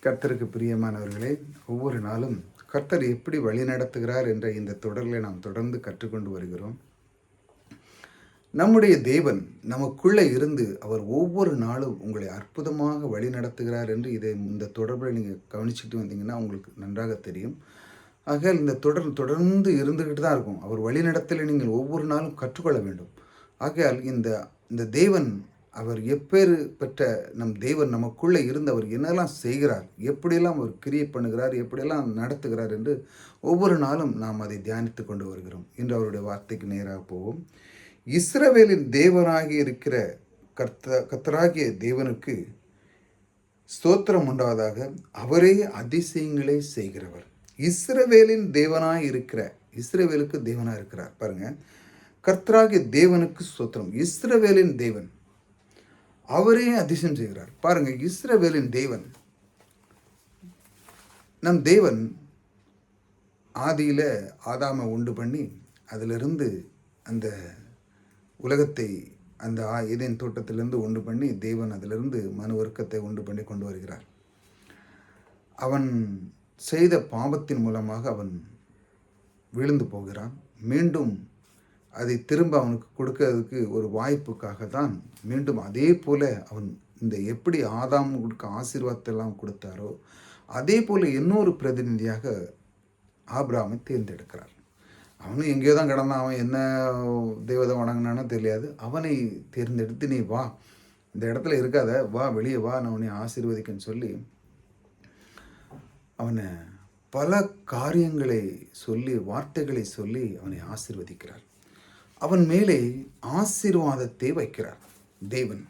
கர்த்தருக்கு பிரியமானவர்களே, ஒவ்வொரு நாளும் கர்த்தர் எப்படி வழி நடத்துகிறார் என்ற இந்த தொடரில் நாம் தொடர்ந்து கற்றுக்கொண்டு வருகிறோம். நம்முடைய தேவன் நமக்குள்ளே இருந்து அவர் ஒவ்வொரு நாளும் உங்களை அற்புதமாக வழி நடத்துகிறார் என்று இந்த தொடர்பில் நீங்கள் கவனிச்சுட்டு வந்தீங்கன்னா உங்களுக்கு நன்றாக தெரியும். ஆகையால் இந்த தொடர்ந்து இருந்துக்கிட்டு தான் இருக்கும். அவர் வழிநடத்தலை நீங்கள் ஒவ்வொரு நாளும் கற்றுக்கொள்ள வேண்டும். ஆகையால் இந்த தேவன் அவர் எப்பேறு பெற்ற நம் தேவன் நமக்குள்ளே இருந்து அவர் என்னெல்லாம் செய்கிறார், எப்படியெல்லாம் அவர் கிரியை பண்ணுகிறார், எப்படியெல்லாம் நடத்துகிறார் என்று ஒவ்வொரு நாளும் நாம் அதை தியானித்து கொண்டு வருகிறோம். இன்று அவருடைய வார்த்தைக்கு நேராக போவோம். இஸ்ரவேலின் தேவனாகி இருக்கிற கர்த்தராகிய தேவனுக்கு ஸ்தோத்திரம் உண்டாவதாக. அவரே அதிசயங்களை செய்கிறவர். இஸ்ரவேலின் தேவனாய் இருக்கிற, இஸ்ரவேலுக்கு தேவனாக இருக்கிறார் பாருங்க. கர்த்தராகிய தேவனுக்கு ஸ்தோத்திரம். இஸ்ரவேலின் தேவன் அவரே அதிசயம் செய்கிறார் பாருங்க. இஸ்ரவேலின் தேவன், நம் தேவன் ஆதியில் ஆதாமை உண்டு பண்ணி அதிலிருந்து அந்த உலகத்தை அந்த ஏதேன் தோட்டத்திலிருந்து உண்டு பண்ணி தேவன் அதிலிருந்து மனு வர்க்கத்தை உண்டு பண்ணி கொண்டு வருகிறார். அவன் செய்த பாவத்தின் மூலமாக அவன் விழுந்து போகிறான். மீண்டும் அதை திரும்ப அவனுக்கு கொடுக்கறதுக்கு ஒரு வாய்ப்புக்காக தான் மீண்டும் அதே போல் அவன் எப்படி ஆதாமுக்கு ஆசீர்வாதத்தெல்லாம் கொடுத்தாரோ அதே போல் இன்னொரு பிரதிநிதியாக ஆபிரகாமை தேர்ந்தெடுக்கிறார். அவனும் எங்கேயோ தான் கிடந்தான். அவன் என்ன தெய்வத்தை வணங்கினானோ தெரியாது. அவனை தேர்ந்தெடுத்து நீ வா, இந்த இடத்துல இருக்காத, வா, வெளியே வா, நான் உன்னை ஆசீர்வதிக்கன்னு சொல்லி அவனை பல காரியங்களை சொல்லி, வார்த்தைகளை சொல்லி அவனை ஆசீர்வதிக்கிறார். அவன் மேலே ஆசீர்வாதத்தை வைக்கிறார் தேவன்.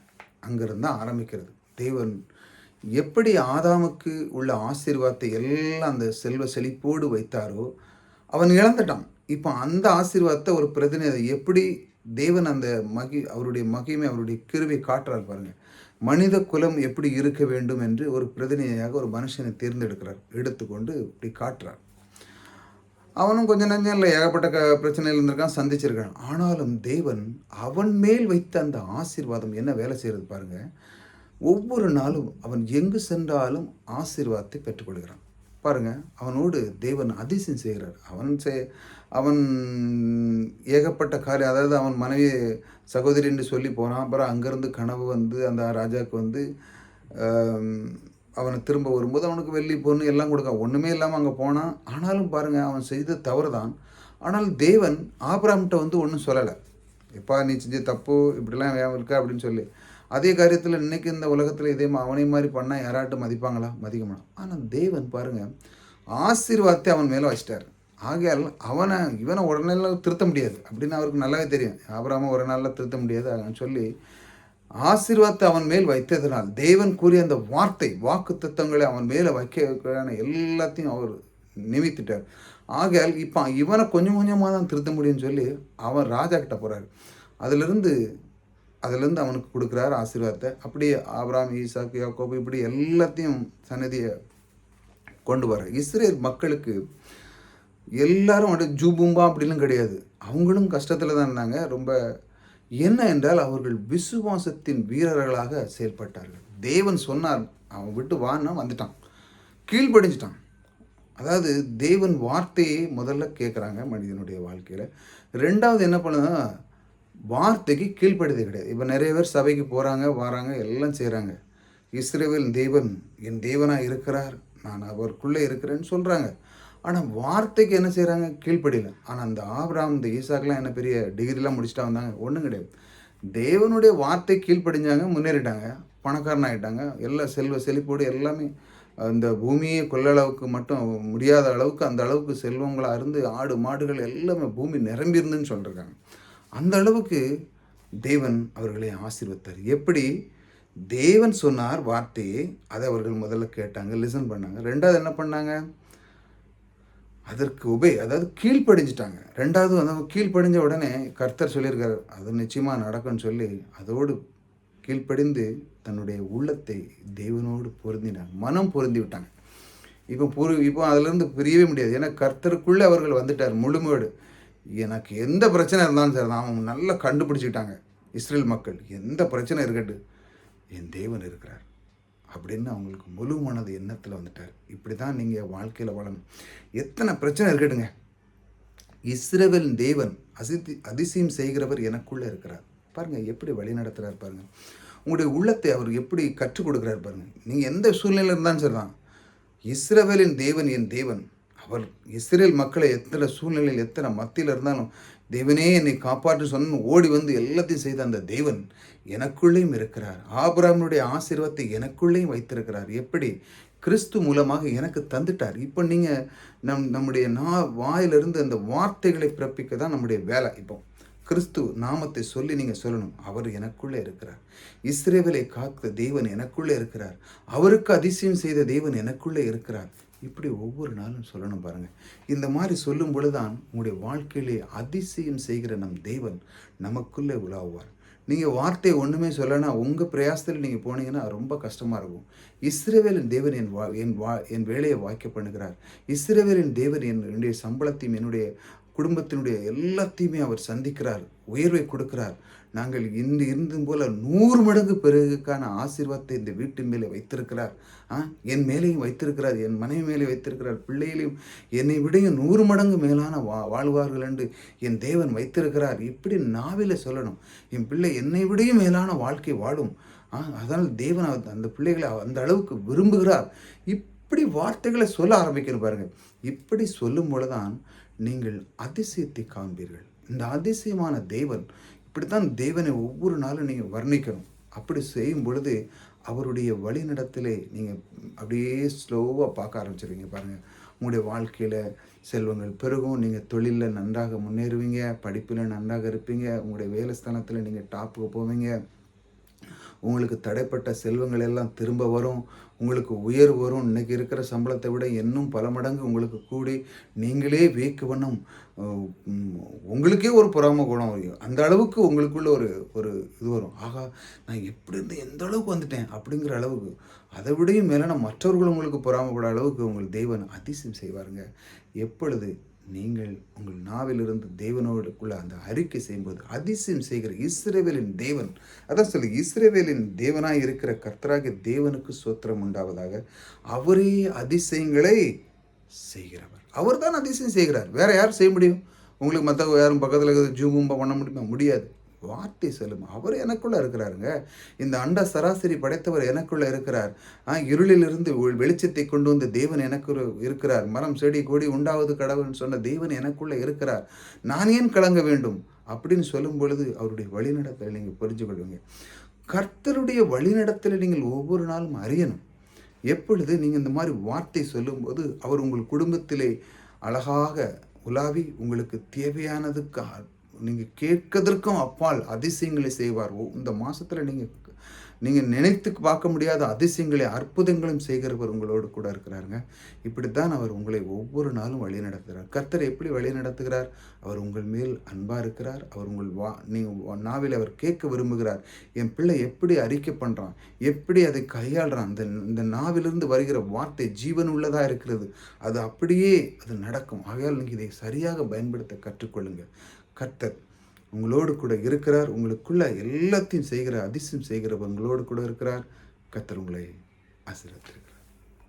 அங்கிருந்து ஆரம்பிக்கிறது. தேவன் எப்படி ஆதாமுக்கு உள்ள ஆசீர்வாதத்தை எல்லாம் அந்த செல்வ செழிப்போடு வைத்தாரோ அவன் இழந்துட்டான். இப்போ அந்த ஆசீர்வாதத்தை ஒரு பிரதிநிதி எப்படி தேவன் அந்த அவருடைய மகிமை, அவருடைய கிருபை காட்டுறார் பாருங்க. மனித குலம் எப்படி இருக்க வேண்டும் என்று ஒரு பிரதிநிதியாக ஒரு மனுஷனை தேர்ந்தெடுக்கிறார், எடுத்துக்கொண்டு இப்படி காட்டுறார். அவனும் கொஞ்சம் நஞ்சம் இல்லை, ஏகப்பட்ட பிரச்சனையில் இருந்திருக்கான், சந்திச்சிருக்கான். ஆனாலும் தேவன் அவன் மேல் வைத்த அந்த ஆசீர்வாதம் என்ன வேலை செய்கிறது பாருங்க. ஒவ்வொரு நாளும் அவன் எங்கு சென்றாலும் ஆசீர்வாதத்தை பெற்றுக்கொள்கிறான் பாருங்க. அவனோடு தேவன் அதிசயம் செய்கிறார். அவன் ஏகப்பட்ட காரியம், அதாவது அவன் மனைவி சகோதரி என்று சொல்லி போனான். அப்புறம் அங்கேருந்து கனவு வந்து அந்த ராஜாவுக்கு வந்து அவனை திரும்ப வரும்போது அவனுக்கு வெள்ளி பொண்ணு எல்லாம் கொடுக்க ஒன்றுமே இல்லாமல் அங்கே போனான். ஆனாலும் பாருங்கள், அவன் செய்த தவறு தான். ஆனால் தேவன் ஆபிரகாம்கிட்ட வந்து ஒன்றும் சொல்லலை, எப்பா நீ செஞ்ச தப்பு, இப்படிலாம் இருக்கா அப்படின்னு சொல்லி. அதே காரியத்தில் இன்றைக்கி இந்த உலகத்தில் இதே அவனை மாதிரி பண்ணால் யாராட்டும் மதிப்பாங்களா? மதிக்க மாட்டான். ஆனால் தேவன் பாருங்கள் ஆசீர்வாதத்தை அவன் மேலே வச்சிட்டார். ஆகையால் இவனை உடனே திருத்த முடியாது அப்படின்னு அவருக்கு நல்லாவே தெரியும். ஆபிரகாமை ஒரு நாளில் திருத்த முடியாது அப்படின்னு சொல்லி ஆசீர்வாதத்தை அவன் மேல் வைத்ததினால் தேவன் கூறிய அந்த வாக்கு தத்தங்களை அவன் மேலே வைக்க எல்லாத்தையும் அவர் நிமித்திட்டார். ஆகையால் இப்போ இவனை கொஞ்சம் கொஞ்சமாக தான் திருத்த முடியும்னு சொல்லி அவன் ராஜா கிட்ட போகிறார். அதிலிருந்து அவனுக்கு கொடுக்குறாரு ஆசீர்வாதத்தை. அப்படியே ஆபிரகாம், ஈசாக்கு, யாக்கோபு இப்படி எல்லாத்தையும் சன்னதியை கொண்டு வர. இஸ்ரேல் மக்களுக்கு எல்லாரும் அப்படியே ஜூபும்பா அப்படிலாம் கிடையாது. அவங்களும் கஷ்டத்தில் தான் இருந்தாங்க. ரொம்ப என்ன என்றால் அவர்கள் விசுவாசத்தின் வீரர்களாக செயல்பட்டார்கள். தேவன் சொன்னார், அவன் விட்டு வான்னா வந்துட்டான், கீழ்ப்படிஞ்சிட்டான். அதாவது தேவன் வார்த்தையை முதல்ல கேட்குறாங்க மனிதனுடைய வாழ்க்கையில். ரெண்டாவது என்ன பண்ணுதுன்னா வார்த்தைக்கு கீழ்ப்படுதே கிடையாது. இப்போ நிறைய பேர் சபைக்கு போகிறாங்க, வராங்க, எல்லாம் செய்கிறாங்க. இஸ்ரவேல் தேவன் என் தேவனாக இருக்கிறார், நான் அவருக்குள்ளே இருக்கிறேன்னு சொல்கிறாங்க. ஆனால் வார்த்தைக்கு என்ன செய்கிறாங்க? கீழ்ப்படியில். ஆனால் அந்த ஆபிரகாம், இந்த ஈசாக்கெலாம் என்ன பெரிய டிகிரிலாம் முடிச்சுட்டா வந்தாங்க? ஒன்றும் கிடையாது. தேவனுடைய வார்த்தை கீழ்ப்படிஞ்சாங்க, முன்னேறிட்டாங்க, பணக்காரன் ஆகிட்டாங்க. எல்லாம் செல்வ செழிப்போடு எல்லாமே இந்த பூமியை கொள்ளளவுக்கு மட்டும் முடியாத அளவுக்கு அந்த அளவுக்கு செல்வங்களாக இருந்து ஆடு மாடுகள் எல்லாமே பூமி நிரம்பியிருந்துன்னு சொல்லியிருக்காங்க. அந்த அளவுக்கு தேவன் அவர்களை ஆசீர்வதித்தார். எப்படி தேவன் சொன்னார் வார்த்தையை, அதை அவர்கள் முதல்ல கேட்டாங்க, லிசன் பண்ணாங்க. ரெண்டாவது என்ன பண்ணாங்க? அதற்கு அதாவது கீழ்ப்படிஞ்சிட்டாங்க. ரெண்டாவது வந்து கீழ்ப்படிஞ்ச உடனே கர்த்தர் சொல்லியிருக்காரு அது நிச்சயமாக நடக்கும்னு சொல்லி அதோடு கீழ்ப்படிந்து தன்னுடைய உள்ளத்தை தேவனோடு பொருந்தினாங்க, மனம் பொருந்தி விட்டாங்க. இப்போ அதிலிருந்து பிரியவே முடியாது. ஏன்னா கர்த்தருக்குள்ளே அவர்கள் வந்துட்டார் முழுமையோடு. எனக்கு எந்த பிரச்சனை இருந்தாலும் சரி தான் அவங்க நல்லா கண்டுபிடிச்சிக்கிட்டாங்க. இஸ்ரேல் மக்கள் எந்த பிரச்சனை இருக்கட்டும், என் தேவன் இருக்கிறார், அப்படின்னு அவங்களுக்கு முழு மனது எண்ணத்தில் வந்துட்டார். இப்படி தான் நீங்கள் வாழ்க்கையில் வாழணும். எத்தனை பிரச்சனை இருக்கட்டுங்க, இஸ்ரவேலின் தேவன் அதிசயம் செய்கிறவர் எனக்குள்ளே இருக்கிறார். பாருங்கள் எப்படி வழி நடத்துகிறார் பாருங்கள். உங்களுடைய உள்ளத்தை அவர் எப்படி கற்றுக் கொடுக்குறார் பாருங்கள். நீங்கள் எந்த சூழ்நிலையில் இருந்தாலும் சரிதான், இஸ்ரவேலின் தேவன் என் தேவன். அவர் இஸ்ரேல் மக்களை எத்தனை சூழ்நிலையில் எத்தனை மத்தியில் இருந்தாலும் தேவனே என்னை காப்பாற்று சொன்னு ஓடி வந்து எல்லாத்தையும் செய்த அந்த தேவன் எனக்குள்ளேயும் இருக்கிறார். ஆபிரகாமுடைய ஆசீர்வாதத்தை எனக்குள்ளேயும் வைத்திருக்கிறார். எப்படி? கிறிஸ்து மூலமாக எனக்கு தந்துட்டார். இப்போ நீங்கள் நம்முடைய வாயிலிருந்து அந்த வார்த்தைகளை பிறப்பிக்க தான் நம்முடைய வேலை. இப்போ கிறிஸ்து நாமத்தை சொல்லி நீங்கள் சொல்லணும், அவர் எனக்குள்ளே இருக்கிறார். இஸ்ரவேலை காத்த தேவன் எனக்குள்ளே இருக்கிறார். அவருக்கு அதிசயம் செய்த தேவன் எனக்குள்ளே இருக்கிறார். இப்படி ஒவ்வொரு நாளும் சொல்லணும் பாருங்கள். இந்த மாதிரி சொல்லும் பொழுதுதான் உங்களுடைய வாழ்க்கையிலே அதிசயம் செய்கிற நம் தேவன் நமக்குள்ளே உலாவுவார். நீங்கள் வார்த்தை ஒன்றுமே சொல்லனா உங்கள் பிரயாசத்தில் நீங்கள் போனீங்கன்னா ரொம்ப கஷ்டமாக இருக்கும். இஸ்ரவேலின் தேவன் என் வேலையை வாய்க்க பண்ணுகிறார். இஸ்ரவேலின் தேவன் என்னுடைய சம்பளத்தையும் என்னுடைய குடும்பத்தினுடைய எல்லாத்தையுமே அவர் சந்திக்கிறார், உயர்வை கொடுக்கிறார். நாங்கள் இருந்தும் போல 100 மடங்கு பிறகுக்கான ஆசீர்வாதத்தை இந்த வீட்டு மேலே வைத்திருக்கிறார். என் மேலேயும் வைத்திருக்கிறார், என் மனைவி மேலே வைத்திருக்கிறார், பிள்ளைகளையும் என்னை விடையும் 100 மடங்கு மேலான வாழ்வார்கள் என்று என் தேவன் வைத்திருக்கிறார். இப்படி நாவில சொல்லணும். என் பிள்ளை என்னை விடையும் மேலான வாழ்க்கை வாழும். அதனால் தேவன் அந்த பிள்ளைகளை அந்த அளவுக்கு விரும்புகிறார். இப்படி வார்த்தைகளை சொல்ல ஆரம்பிக்கணும் பாருங்கள். இப்படி சொல்லும் பொழுதுதான் நீங்கள் அதிசயத்தை காண்பீர்கள். இந்த அதிசயமான தேவன், இப்படித்தான் தேவனை ஒவ்வொரு நாளும் நீங்கள் வர்ணிக்கணும். அப்படி செய்யும் பொழுது அவருடைய வழிநடத்திலே நீங்கள் அப்படியே ஸ்லோவாக பார்க்க ஆரம்பிச்சிருவீங்க பாருங்கள். உங்களுடைய வாழ்க்கையில் செல்வங்கள் பெருகும், நீங்கள் தொழிலில் நன்றாக முன்னேறுவீங்க, படிப்பில் நன்றாக இருப்பீங்க, உங்களுடைய வேலை ஸ்தானத்தில் நீங்கள் டாப்புக்கு போவீங்க, உங்களுக்கு தடைப்பட்ட செல்வங்கள் எல்லாம் திரும்ப வரும், உங்களுக்கு உயர்வு வரும். இன்றைக்கி இருக்கிற சம்பளத்தை விட இன்னும் பல மடங்கு உங்களுக்கு கூடி நீங்களே வியக்கு வண்ணம் உங்களுக்கே ஒரு பொறாமை குணம் வரும். அந்த அளவுக்கு உங்களுக்குள்ள ஒரு இது வரும். ஆகா, நான் எப்படி இருந்து எந்த அளவுக்கு வந்துட்டேன் அப்படிங்கிற அளவுக்கு, அதை விடையும் மேலே மற்றவர்கள் உங்களுக்கு பொறாமப்பட அளவுக்கு உங்கள் தேவன் அதிசயம் செய்வாருங்க. எப்பொழுது நீங்கள் உங்கள் நாவிலிருந்து தேவனோடுக்குள்ள அந்த அறிக்கை செய்யும்போது அதிசயம் செய்கிற இஸ்ரவேலின் தேவன், அதான் சொல்லி இஸ்ரவேலின் தேவனாய் இருக்கிற கர்த்தராகிய தேவனுக்கு ஸ்தோத்திரம் உண்டாவதாக. அவரே அதிசயங்களை செய்கிறவர். அவர் தான் அதிசயம் செய்கிறார். வேற யார் செய்ய முடியும்? உங்களுக்கு மற்ற யாரும் பக்கத்தில் ஜூம் பண்ண முடியுமா? முடியாது. வார்த்தை சொல்லும். அவர் எனக்குள்ளே இருக்கிறாருங்க. இந்த அண்ட சராசரி படைத்தவர் எனக்குள்ளே இருக்கிறார். இருளிலிருந்து வெளிச்சத்தை கொண்டு வந்த தேவன் எனக்கு இருக்கிறார். மரம் செடி கொடி உண்டாவது கடவுள்னு சொன்ன தேவன் எனக்குள்ளே இருக்கிறார். நான் ஏன் கலங்க வேண்டும் அப்படின்னு சொல்லும் பொழுது அவருடைய வழிநடத்தலை நீங்கள் புரிஞ்சு கொள்வீங்க. கர்த்தருடைய வழிநடத்தலை நீங்கள் ஒவ்வொரு நாளும் அறியணும். எப்பொழுது நீங்கள் இந்த மாதிரி வார்த்தை சொல்லும்போது அவர் உங்கள் குடும்பத்திலே அழகாக உலாவி உங்களுக்கு தேவையானதுக்கு நீங்கள் கேட்கதற்கும் அப்பால் அதிசயங்களை செய்வார். இந்த மாதத்தில் நீங்கள் நினைத்து பார்க்க முடியாத அதிசயங்களை அற்புதங்களும் செய்கிறவர் உங்களோடு கூட இருக்கிறாருங்க. இப்படி தான் அவர் உங்களை ஒவ்வொரு நாளும் வழி நடத்துகிறார். கர்த்தர் எப்படி வழி நடத்துகிறார்? அவர் உங்கள் மேல் அன்பாக இருக்கிறார். அவர் நீங்கள் நாவில் அவர் கேட்க விரும்புகிறார். என் பிள்ளை எப்படி அறிக்கை பண்ணுறான், எப்படி அதை கையாளுறான், இந்த நாவிலிருந்து வருகிற வார்த்தை ஜீவன் உள்ளதாக இருக்கிறது, அது அப்படியே அது நடக்கும். ஆகையால் நீங்கள் இதை சரியாக பயன்படுத்த கற்றுக்கொள்ளுங்கள். கர்த்தர் உங்களோடு கூட இருக்கிறார். உங்களுக்குள்ள எல்லாத்தையும் செய்கிற அதிசயம் செய்கிறவர் உங்களோடு கூட இருக்கிறார். கர்த்தர் உங்களை ஆசீர்வதிக்கிறார்.